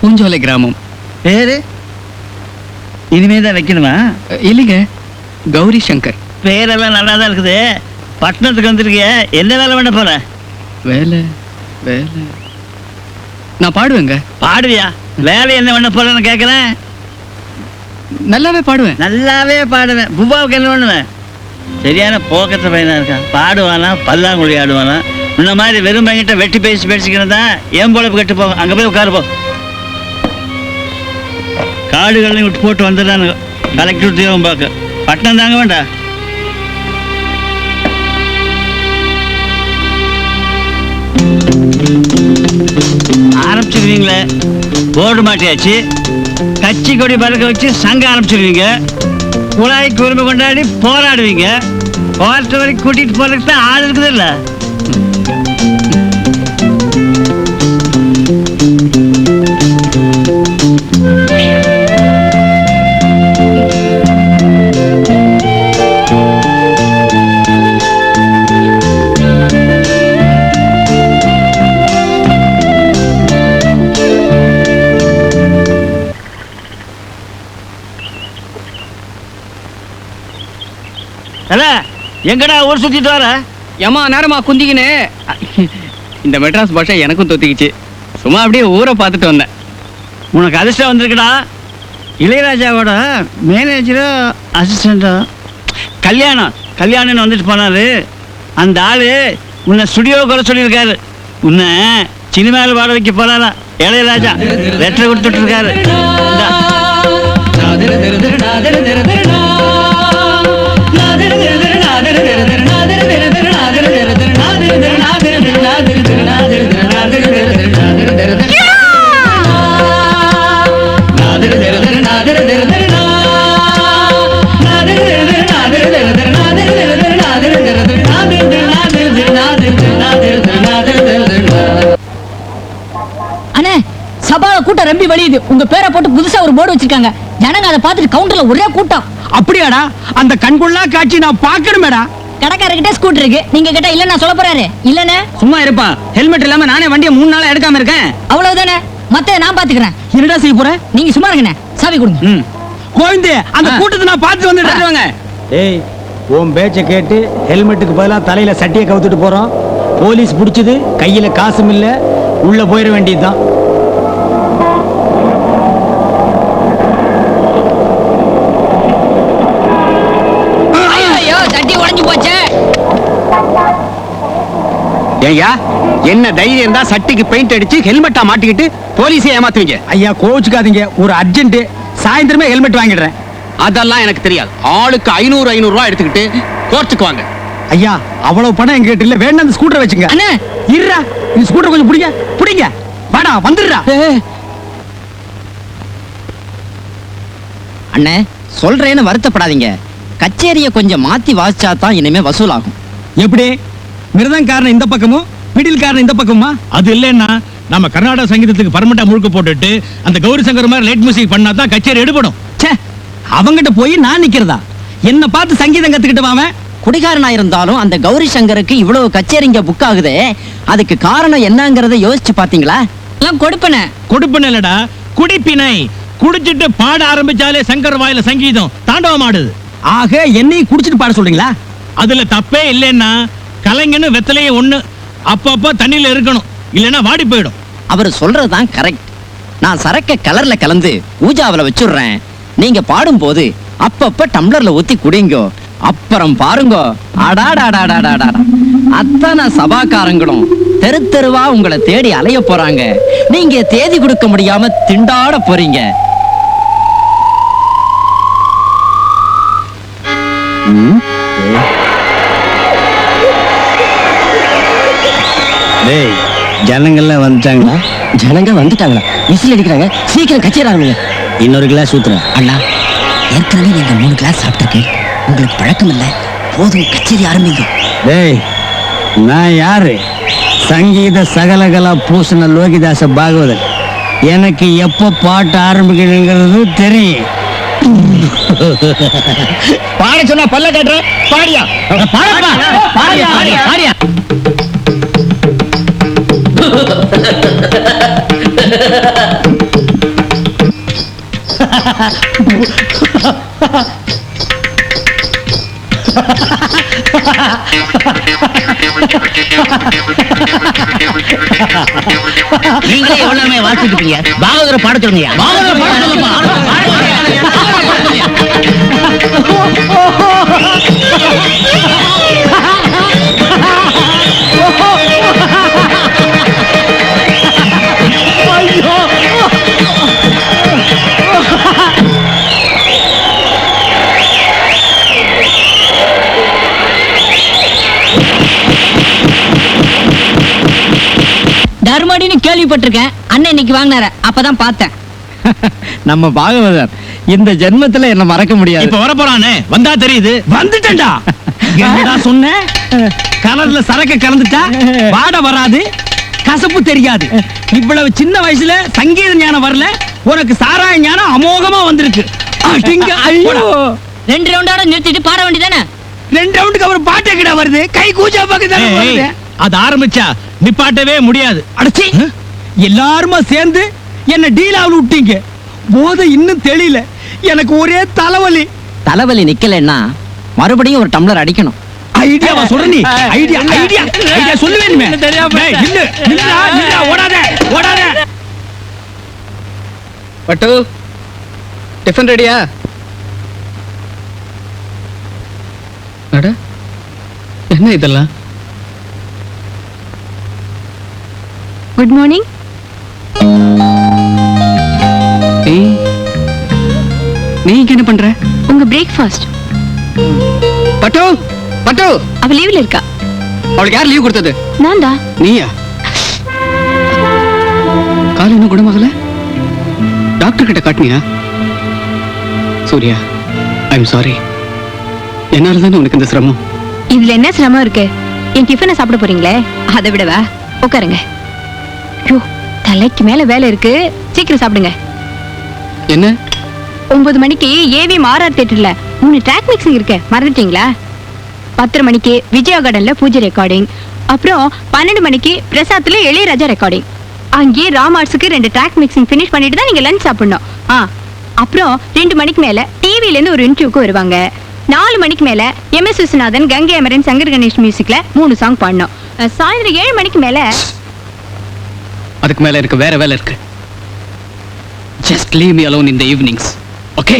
பூஞ்சோலை கிராமம். பேரு இனிமே தான் வைக்கணுமா? இல்லைங்க, கௌரி சங்கர். பேரெல்லாம் நல்லா தான் இருக்குது. பட்டணத்துக்கு வந்திருக்கிய, என்ன வேலை பண்ண போற? வேலை வேலை நான் பாடுவேங்க. பாடுவியா? வேலை என்ன பண்ண போறேன்னு கேட்கறேன். நல்லாவே பாடுவேன். நல்லாவே பாடுவேன். புவாவுக்கு என்ன பண்ணுவேன்? சரியான போக்கத்த பையனா இருக்கான். பாடுவானா, பல்லாங்குழி ஆடுவானா. இந்த மாதிரி வெறும் பையன்கிட்ட வெட்டி பேசிக்கிறதா ஏன் பொழப்பு கெட்டு போகும். அங்க போய் உட்காரு போ. காடுகளையும் விட்டு போட்டு வந்துடுறானுங்க. கலெக்டர் தீவிரம் பார்க்க. பட்டணம் தாங்க வேண்டாம். ஆரம்பிச்சிருவீங்களே, போர்டு மாட்டியாச்சு. கட்சி கொடி பறக்க வச்சு சங்கம் ஆரம்பிச்சிருவீங்க. குழாய்க்கு உரிமை கொண்டாடி போராடுவீங்க. கோர்ட்டு வரைக்கும் கூட்டிட்டு போறதுக்கு தான் ஆள் இருக்குது இல்ல? எங்கடா ஊர் சுத்திட்டு வர? ஏமா நேரமா குந்திக்கினே. இந்த மெட்ராஸ் பாஷை எனக்கும் தொத்திக்கிச்சு. சும்மா அப்படியே ஊரை பார்த்துட்டு வந்தேன். உனக்கு அதிர்ஷ்டம் வந்திருக்குடா. இளையராஜாவோட மேனேஜரோ அசிஸ்டண்டோ கல்யாணம்னு வந்துட்டு போனாரு. அந்த ஆளு உன்னை ஸ்டுடியோ குறை சொல்லியிருக்காரு. உன்னை சினிமாவில் பாட வைக்க போறாரா இளையராஜா. லெட்டர் கொடுத்துட்டு இருக்காரு. ரத்தம் ரம்பி வழியுது. உங்க பேரை போட்டு புதுசா ஒரு போர்டு வச்சிருக்காங்க. ஜனங்க அதை பார்த்துட்டு கவுண்டர்ல ஒரே கூட்டம். அப்படியாடா? அந்த கண்கொள்ளா காட்சி நான் பாக்கணுமேடா. கடைக்காரர்கிட்ட ஸ்கூட்டர் இருக்கு, நீங்க கேட்டா இல்ல நான் சொல்ல போறாரு. இல்லன்னு சும்மா இருப்பா. ஹெல்மெட் இல்லாம நானே வண்டியை 3 நாளா எடுக்காம இருக்கேன். அவ்வளவுதானே, மத்த நான் பாத்துக்கிறேன். என்னடா செய்ய போற? நீங்க சும்மா இருங்கண்ணே, சாவி கொடுங்க. கோவிந்தே, அந்த கூட்டத்தை நான் பார்த்து வந்துடுறேன். ஏய், உன் பேச்ச கேட்டு ஹெல்மெட்டுக்கு பதிலா தலையில சட்டியை கவுத்துட்டு போறோம். போலீஸ் பிடிச்சது, கையில காசும் இல்ல, உள்ள போயிட வேண்டியதுதான். ஐயோ, சட்டி உடைஞ்சு போச்சே. ஐயா, என்ன தைரியம் இருந்தா சட்டிக்கு பெயிண்ட் அடிச்சு ஹெல்மெட்டா மாட்டிக்கிட்டு போலீஸை ஏமாத்துவீங்க? ஐயா கோச்சுக்காதீங்க, ஒரு அர்ஜென்ட், சாயந்தரமே ஹெல்மெட் வாங்கிடுறேன். அதெல்லாம் எனக்கு தெரியாது. ஆளுக்கு 500 ரூபாய் எடுத்துக்கிட்டு கோர்ட்டுக்கு வாங்க. ஐயா, அவ்வளவு பணம் எங்கிட்ட இல்ல, வேணா அந்த ஸ்கூட்டர் வச்சுங்க. அண்ணே இருடா, இந்த ஸ்கூட்டர் கொஞ்சம் பிடிங்க, பிடிங்க. வாடா, வந்துடுறா. அண்ணே, சொல்றேன்னு வருத்தப்படாதீங்க. கச்சேரிய கொஞ்சம் மாத்தி வாசிச்சா தான் இனிமே வசூலாகும். எப்படி? மிருதங்காரன் இந்த பக்கமும் மிடில் காரன் இந்த பக்கமா? அது இல்லைன்னா நம்ம கர்நாடக சங்கீதத்துக்கு பர்மனண்டா முழுக்க போட்டுட்டு அந்த கௌரி சங்கர் மாதிரி லைட் மியூசிக் பண்ணா தான் கச்சேரி எடுபடும். ச்சே, அவங்கிட்ட போய் நான் நிக்கிறதா? என்ன பார்த்து சங்கீதம் கத்துக்கிட்டு வாங்க. குடிகாரனா இருந்தாலும் அந்த கௌரி சங்கருக்கு இவ்வளவு கச்சேரிங்க புக் ஆகுதே, அதுக்கு காரணம் என்னங்கறத யோசிச்சு பாத்தீங்களா? எல்லாம் கொடுப்பனே. கொடுப்பன இல்லடா, குடிப்பினை. குடிச்சிட்டு பாட ஆரம்பிச்சாலே சங்கர் வாயில சங்கீதம் தாண்டவம் ஆடுது. ஆக என்னையும் குடிச்சிட்டு பாட சொல்றீங்களா? அதுல தப்பே இல்லைன்னா கலைஞன்னு வெத்தலையே ஒண்ணு அப்பப்ப தண்ணியில இருக்கணும், இல்லைன்னா வாடி போயிடும். அவர் சொல்றதுதான் கரெக்ட். நான் சரக்க கலர்ல கலந்து ஊஜாவில வச்சுடுறேன். நீங்க பாடும்போது அப்பப்ப டம்ளர்ல ஊத்தி குடிங்கோ. அப்புறம் பாருங்க, அடாடாடாடாடாடா, அத்தனை சபாக்காரங்களும் தெரு தெருவா உங்களை தேடி அலைய போறாங்க. நீங்க தேதி கொடுக்க முடியாம திண்டாட போறீங்க. டேய், ஜனங்கள்லாம் வந்துட்டாங்களா? ஜனங்க வந்துட்டாங்களா? விசில் அடிக்கிறாங்க, சீக்கிரம் கச்சேரி ஆரம்பிங்க. இன்னொரு கிளாஸ் ஊத்துறேன். அண்ணா, ஏற்கனவே நீங்க 3 கிளாஸ் சாப்பிட்டுருக்கேன், உங்களுக்கு பழக்கம் இல்ல. போதும், கச்சேரி ஆரம்பிங்க. டேய், நான் யாரு? சங்கீத சகலகலா பூசண லோகிதாச பாகவதன். எனக்கு எப்ப பாட்டு ஆரம்பிக்கிறதுங்கிறது தெரியும். பாட சொன்னா பல்ல காட்டுற, பாடியா? பாடியா, பாடியா. நீங்களே எவ்வளவு நேரமே வாசிச்சுட்டு இருப்பீங்க? பாகவதரை பாட சொல்லுங்க. பாகவதரை பாட சொல்லுங்க. தர்மடின்னு கேள்விப்பட்டிருக்கேன். அண்ணன் இன்னைக்கு வாங்கினார, அப்பதான் பார்த்தேன். நம்ம பாகவதர் இந்த ஜென்மத்துல என்ன மறக்க முடியாது. இப்ப வர போறானே, வந்தா தெரியுது. வந்துட்டேன்டா. என்னடா சொன்ன? கலர்ல சரக்கு கலந்துட்டா பாட வராது, கசப்பு தெரியாது. இவ்வளவு சின்ன வயசுல சங்கீத ஞானம் வரல, உனக்கு சாராய ஞானம் அமோகமா வந்திருக்கு. அடிங்க, ஐயோ. 2 ரவுண்டோட நிறுத்திட்டு பாட வேண்டியதானே? 2 ரவுண்டுக்கு அப்புறம் பாட்டே கிட்ட வருது, கை கூச்சா பக்கத்துல வருது. அது ஆரம்பிச்சா நிப்பாட்டவே முடியாது. அடச்சி, எல்லாருமா சேர்ந்து என்ன டீலாவில் விட்டீங்க. போதை இன்னும் தெரியல, எனக்கு ஒரே தலைவலி. தலைவலி நிக்கலன்னா மறுபடியும் ஒரு டம்ளர் அடிக்கணும். ஐடியாவா சொல்ற நீ? ஐடியா ஐடியா ஐடியா சொல்லுவேனுமே. டேய், நில்லு, நில்லுடா, நில்லுடா, ஓடாத, ஓடாத. பட்டு, டிஃபன் ரெடியா? அட, என்ன இதெல்லாம்? Good morning. நீ இங்க என்ன பண்ற? உங்க பிரேக்ஃபாஸ்ட். பட்டு, பட்டு, அவ லீவ்ல இருக்கா. அவளுக்கு யார் லீவ் கொடுத்தது? நான் தான். நீயா? கால் இன்னும் குணமாகல? டாக்டர் கிட்ட காட்டினியா? Surya, I'm sorry. என்னால தானே உனக்கு இந்த சிரமம். இதுல என்ன சிரமம் இருக்கு? என் டிஃபனை சாப்பிட போறீங்களே, அதை விடவா? உட்காருங்க. ஐயோ, தலைக்கு மேல வேலை இருக்கு, சீக்கிரம் சாப்பிடுங்க. என்ன 9 மணிக்கு ஏவி ஆர்ஆர் தியேட்டர்ல 3 ட்ராக் மிக்சிங் இருக்கு, மறந்துட்டீங்களா? 10:30 மணிக்கு விஜயா கார்டன்ல பூஜை ரெக்கார்டிங். அப்புறம் 12 மணிக்கு பிரசாத்ல இளையராஜா ரெக்கார்டிங். அங்கே ராமார்ட்ஸுக்கு 2 ட்ராக் மிக்சிங் ஃபினிஷ் பண்ணிட்டு தான் நீங்க லஞ்ச் சாப்பிடணும். அப்புறம் 2 மணிக்கு மேல டிவில இருந்து ஒரு இன்டர்வியூக்கு வருவாங்க. 4 மணிக்கு மேல எம்எஸ் விஸ்வநாதன், கங்கை அமரன், சங்கர் கணேஷ் மியூசிக்ல 3 சாங் பாடணும். சாயந்தரம் 7 மணிக்கு மேல அதுக்கு மேல எனக்கு வேற வேலை இருக்கு. Just leave me alone in the evenings. Okay?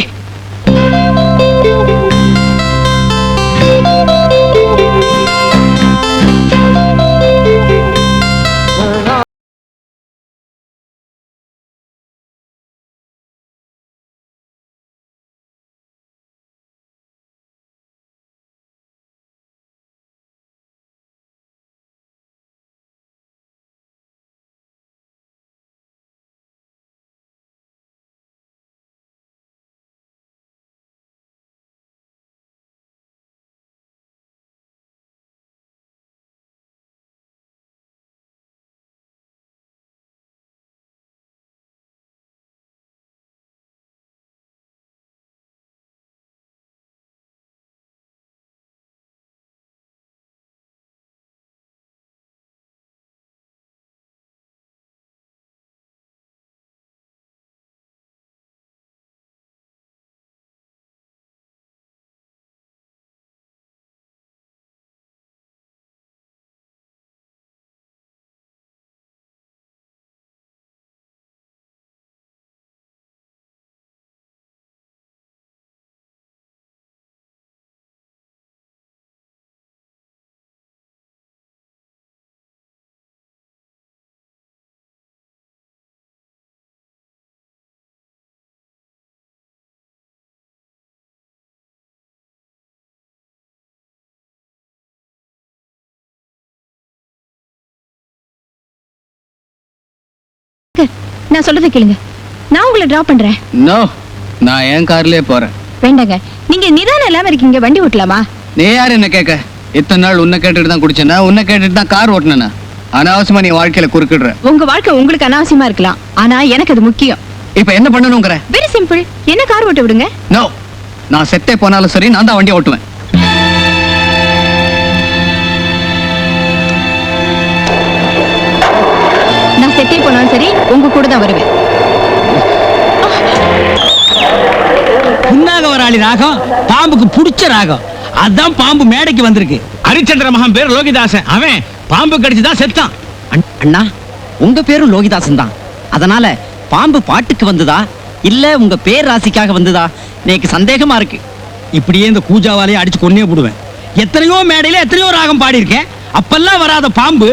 நான் சொல்றதை கேளுங்க. நான் உங்களை டிராப் பண்றேன். நோ, நான் என் கார்லயே போறேன். வேண்டாங்க, நீங்க நிதானம் இல்லாம இருக்கீங்க, வண்டி ஓட்டலாமா? நீ யார் என்ன கேட்க? இத்தனை நாள் உன்னை கேட்டுட்டு தான் குடிச்சேனா, உன்னை கேட்டுட்டு தான் கார் ஓட்டினா? அனாவசியமா நீ வாழ்க்கையில குறுக்கிடுற. உங்க வாழ்க்கை உங்களுக்கு அனாவசியமா இருக்கலாம், ஆனா எனக்கு அது முக்கியம். இப்ப என்ன பண்ணணும்ங்கற? வெரி சிம்பிள், என்ன கார் ஓட்ட விடுங்க. நோ, நான் செத்தே போனாலும் சரி, நான் தான் வண்டி ஓட்டுவேன். நான் செத்தே போனாலும் சரி, உங்க கூட தான் வருவேன். புன்னாகவராளி ராகம் பாம்புக்கு பிடிச்ச ராகம். அதான் பாம்பு மேடைக்கு வந்திருக்கு. ஹரிச்சந்திர மகன் பேர் லோகிதாசன். அவன் பாம்பு கடிச்சுதான் செத்தான். அண்ணா, உங்க பேரும் லோகிதாசன் தான். அதனால பாம்பு பாட்டுக்கு வந்ததா இல்ல உங்க பேர் ராசிக்காக வந்ததா எனக்கு சந்தேகமா இருக்கு. இப்படியே இந்த கூஜாவாலையே அடிச்சு கொன்னே போடுவேன். எத்தனையோ மேடையில எத்தனையோ ராகம் பாடி இருக்கேன், அப்பெல்லாம் வராத பாம்பு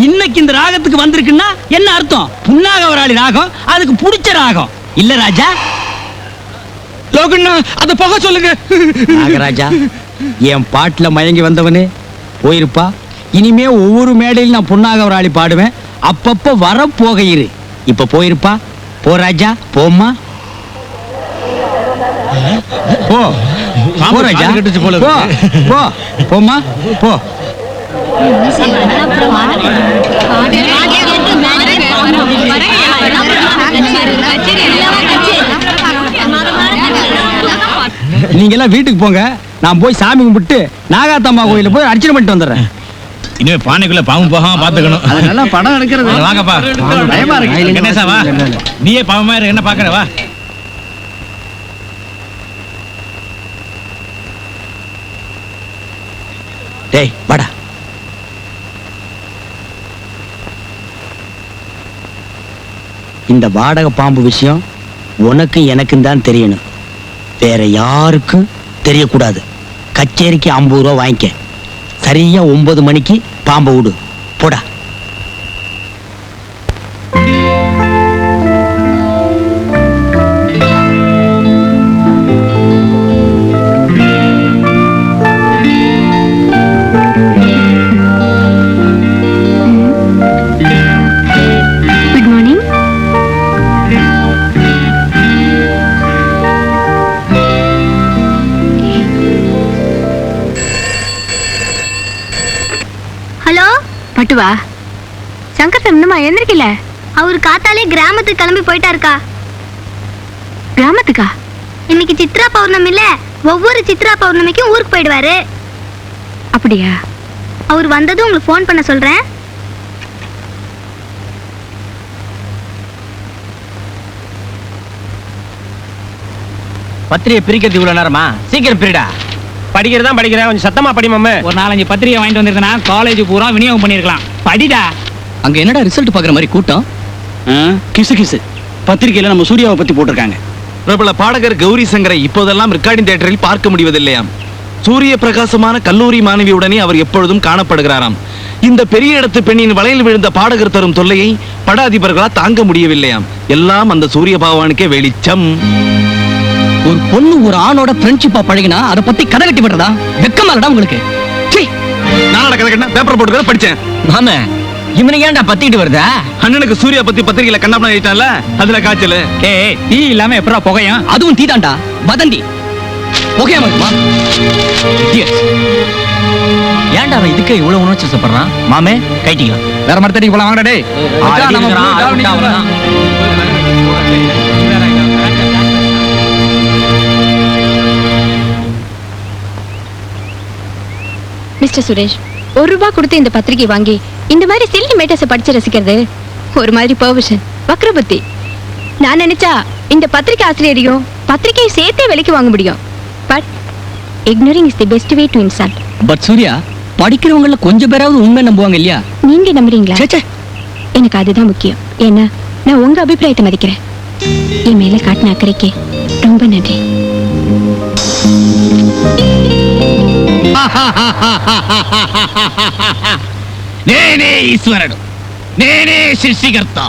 இன்னைக்கு இந்த ராகத்துக்கு வந்திருக்குன்னா என்ன அர்த்தம்? புன்னாகவராளி ராகம் அதுக்கு பிடிச்ச ராகம் இல்ல ராஜா? லோகண்ணா, அத போக சொல்லுங்க. நாகராஜா, என் பாட்டுல மயங்கி வந்தவனே போயிருப்பா. இனிமே ஒவ்வொரு மேடையில் நான் புன்னாகவராளி பாடுவேன். அப்பப்ப வர போக இரு. இப்ப போயிருப்பா. போ ராஜா, போம்மா. போ போ ராஜா, போ போ போம்மா, போ. நீங்க எல்லாம் வீட்டுக்கு போங்க. நான் போய் சாமி கும்பிட்டு நாகாத்தம்மா கோயில போய் அர்ச்சனை பண்ணிட்டு வந்துடுறேன். இனிமே பானைக்குள்ள பாம்பு போகாம பாத்துக்கணும். அதனால படம் எடுக்கிறது. வாங்கப்பா. பயமா இருக்கு. கணேசா வா, நீயே பாவமா இரு, என்ன பாக்குற வா. டேய் வாடா. இந்த வாடகை பாம்பு விஷயம் உனக்கு எனக்கும் தான் தெரியணும், வேற யாருக்கும் தெரியக்கூடாது. கச்சேரிக்கு 50 ரூபா வாங்கிக்க. சரியா 9 மணிக்கு பாம்பை விடு. போடா. Good morning. ஹலோ பட்டுவா, சங்கர் இன்னுமா எந்திரிக்கல? அவர் காத்தாலே கிராமத்துக்கு கிளம்பி போயிட்டாருக்கா. கிராமத்துக்கா? இன்னைக்கு சித்ரா பௌர்ணமி இல்ல, ஒவ்வொரு சித்ரா பௌர்ணமிக்கும் ஊருக்கு போயிடுவாரு. அப்படியா? அவர் வந்ததும் உங்களுக்கு ஃபோன் பண்ண சொல்றேன். பத்திரிகை பிரிக்கிறது இவ்வளவு நேரமா? சீக்கிரம் பிரிடா. படிக்கிறதா படிக்கிறேன், கொஞ்சம் சத்தமா படி மாமே. ஒரு 4-5 பத்திரிகை வாங்கிட்டு வந்திருக்கனா காலேஜ் பூரா விநியோகம் பண்ணிருக்கலாம். படிடா. அங்க என்னடா ரிசல்ட் பாக்குற மாதிரி கூட்டம்? கிசு கிசு பத்திரிகையில நம்ம சூர்யாவை பத்தி போட்டிருக்காங்க. பிரபல பாடகர் கௌரி சங்கரை இப்போதெல்லாம் ரெக்கார்டிங் தியேட்டரில் பார்க்க முடிவதில்லையாம். சூரிய பிரகாசமான கல்லூரி மாணவியுடனே அவர் எப்பொழுதும் காணப்படுகிறாராம். இந்த பெரிய இடத்து பெண்ணின் வலையில் விழுந்த பாடகர் தரும் தொல்லையை பட அதிபர்களால் தாங்க முடியவில்லையாம். எல்லாம் அந்த சூரிய பகவானுக்கே வெளிச்சம். ஒரு பொண்ணு ஒரு ஆணோட ஃப்ரெண்ட்ஷிப்பா பழகினா அதை பத்தி கதை கட்டி விடுறதா? வெக்கமா இல்லடா உங்களுக்கு? நான் கதை கட்டினா பேப்பர் போட்டு படிச்சேன். மாமே இவனுக்கு ஏன்டா பத்திட்டு வருதா? அண்ணனுக்கு சூர்யா பத்தி பத்திரிகையில கண்ணாப்பண்ண ஆயிட்டான்ல, அதுல காய்ச்சல். ஏய், டீ இல்லாம எப்பறா புகையும்? அதுவும் டீ தான்டா. வதந்தி புகையாம இருக்குமா? ஏன்டா அவன் இதுக்கு இவ்வளவு உணர்ச்சி வசப்படுறான்? மாமே கைட்டிக்கலாம். வேற மரத்தடிக்கு போலாம் வாங்கடா டேய். மிஸ்டர் சுரேஷ், ₹1 கொடுத்து இந்த பத்திரிகை வாங்கி இந்த மாதிரி சில்லி மேட்டர்ஸை படிச்சு ரசிக்கிறது ஒரு மாதிரி பெர்வர்ஷன், வக்ரபுத்தி. நான் நினைச்சா இந்த பத்திரிகை ஆசிரியரையும் பத்திரிகையை சேர்த்தே விலைக்கு வாங்க முடியும். But ignoring is the best way to insult. But Surya, படிக்கிறவங்கள கொஞ்சம் பேராவது உண்மை நம்புவாங்க இல்லையா? நீங்க நம்புறீங்களா? எனக்கு அதுதான் முக்கியம். ஏன்னா நான் உங்க அபிப்பிராயத்தை மதிக்கிறேன். என் மேல காட்டின அக்கறைக்கு ரொம்ப நன்றி. నేనే ఈశ్వరుడు, నేనే సృష్టికర్త.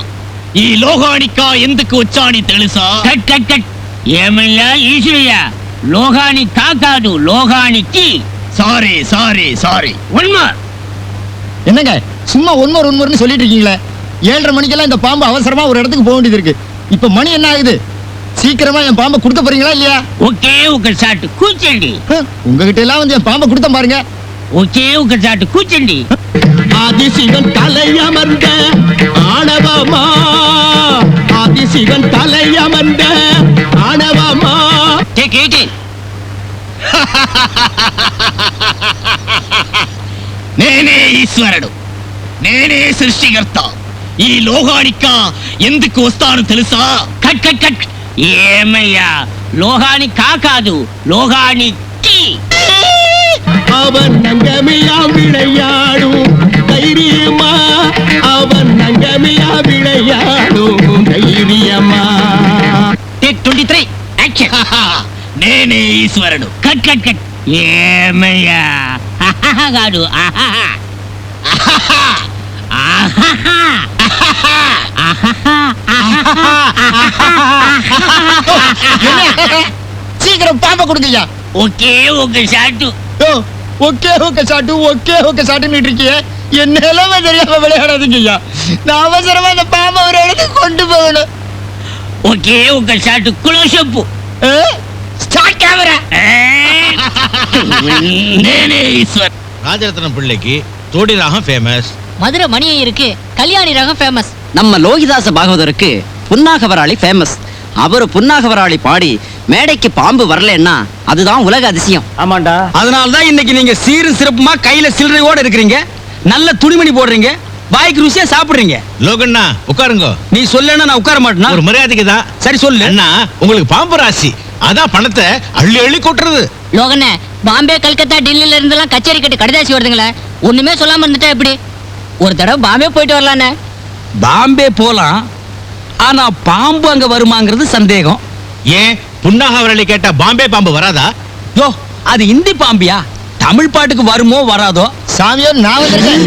ఈ లోకానికా ఎందుకు వచ్చాని తెలుసా? Cut cut cut. ఏమయ్యా ఈశ్వరయ్యా, లోகானி కాకాదు, లోகாనికి. Sorry sorry sorry. உண்மை என்னங்க சும்மா ஒன்மொருன்னு சொல்லிட்டு இருக்கீங்களே? 7:30 மணிக்கெல்லாம் இந்த பாம்பு அவசரமா ஒரு இடத்துக்கு போக வேண்டியது இருக்கு. இப்ப மணி என்ன ஆகுது? சீக்கிரமா என் பாம்பை கொடுக்க போறீங்களா இல்லையா? ఒకే ఒక షాట్ కూర్చోండి. உங்ககிட்ட எல்லாம் வந்து என் பாம்பை கொடுத்த பாருங்க. ఒకే ఒక షాట్ కూర్చోండి. ஆதிசிவன் தலையமர்ந்த ஆணவமா, ஆதிசிவன் தலையமர்ந்த ஆணவமா. టేక్ 18. నేనే ఈశ్వరుడు, నేనే సృష్టికర్త. ఈ లోకానికా ఎందుకు వస్తాను తెలుసా? Cut cut cut. ఏమయ్యా, లోహాని కాకాదు, లోహానికి. அவன் நங்கமில்லா விளையாடும் தைரியமா, அவன் நங்கமில்லா விளையாடும் தைரியமா. టేక్ 23. యాక్షన్. నేనే ఈశ్వరుడు. Cut cut cut. ఏమయ్యా కాదు, சீக்கிரம் பாம்பை கொடுங்கய்யா. ఒకే ఒక షాట్. ஓகே ஓகே சாட்டு, ஓகே ஓகே சாட்டுன்னு இருக்கியே. என் நிலைமை தெரியாம விளையாடாதீங்கய்யா. நான் அவசரமா இந்த பாம்பை ஒரு இடத்துக்கு கொண்டு போகணும். ఒకే ఒక షాట్ క్లోజప్. Start camera. నేనే ఈశ్వర్. ராஜரத்னம் பிள்ளைக்கு தோடி ராகம் ஃபேமஸ். மதுரை மணியை இருக்கு, கல்யாணி ரகம் ஃபேமஸ். நம்ம லோகிதாச பாகவதருக்கு புன்னாகவராளி ஃபேமஸ். அவரு புன்னாகவராளி பாடி மேடைக்கு பாம்பு வரலன்னா அதுதான் உலக அதிசயம். ஆமாண்டா. அதனாலதான் இன்னைக்கு நீங்க சீரும் சிறப்புமா கையில சில்லறையோட இருக்கிறீங்க, நல்ல துணிமணி போடுறீங்க, வாய்க்கு ருசியா சாப்பிடுறீங்க. லோகண்ணா உட்காருங்க. நீ சொல்லனா நான் உட்கார மாட்டேனா? ஒரு மரியாதைக்கு தான். சரி சொல்லு. அண்ணா உங்களுக்கு பாம்பு ராசி, அதான் பணத்தை அள்ளி அள்ளி கொட்டுறது. லோகண்ணே, பாம்பே கல்கத்தா டெல்லியில இருந்தெல்லாம் கச்சேரி கட்டி கடிதாசி வருதுங்களே, ஒண்ணுமே சொல்லாம இருந்துட்டா எப்படி? ஒரு தடவை பாம்பே போயிட்டு வரலானே. பாம்பே போலாம், ஆனா பாம்பு அங்க வருமாங்கிறது சந்தேகம். ஏன் புன்னாகவரளி கேட்டா பாம்பே பாம்பு வராதா? யோ, அது இந்தி பாம்பியா? தமிழ் பாட்டுக்கு வருமோ வராதோ? சாமியோ நான் வந்திருக்கேன்.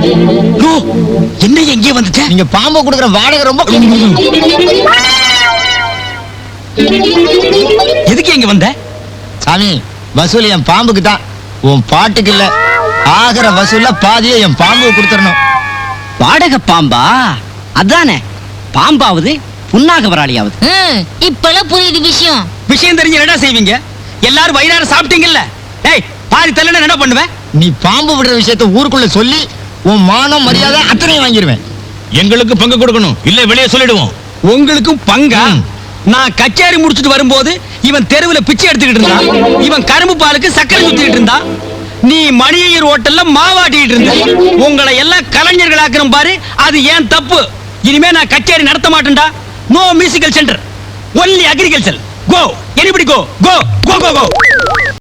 யோ, என்ன எங்கே வந்துட்ட? நீங்க பாம்பை கொடுக்குற வாடகை ரொம்ப எதுக்கு எங்க வந்த? சாமி, வசூல் என் பாம்புக்கு தான், உன் பாட்டுக்கு இல்ல. ஆகிற வசூல்ல பாதியை என் பாம்பு கொடுத்துடணும். வாடகை பாம்பா? அதானே பாம்பாவது புன்னாகவராளியாவது. இப்பெல்லாம் புரியுது விஷயம். விஷயம் தெரிஞ்சு என்னடா செய்வீங்க? எல்லாரும் வயிறார சாப்பிட்டீங்கல்ல? டேய், பாதி தள்ளன என்ன பண்ணுவேன்? நீ பாம்பு விடுற விஷயத்தை ஊருக்குள்ள சொல்லி உன் மானம் மரியாதை அத்தனையும் வாங்கிடுவேன். எங்களுக்கு பங்கு கொடுக்கணும் இல்ல வெளியே சொல்லிடுவோம். உங்களுக்கும் பங்கா? நான் கச்சேரி முடிச்சிட்டு வரும்போது இவன் தெருவுல பிச்சை எடுத்துக்கிட்டு இருந்தான். இவன் கரும்பு பாலுக்கு சக்கரை சுத்திட்டு இருந்தான். நீ மணியர் ஹோட்டல்ல மாவாட்டிட்டு இருந்த. உங்களை எல்லாம் கலைஞர்களாக்குறோம் பாரு, அது ஏன் தப்பு. இனிமே நான் கச்சேரி நடத்த மாட்டேன்டா. No musical centre, only agriculture. Go, anybody go, go, go, go, கோ.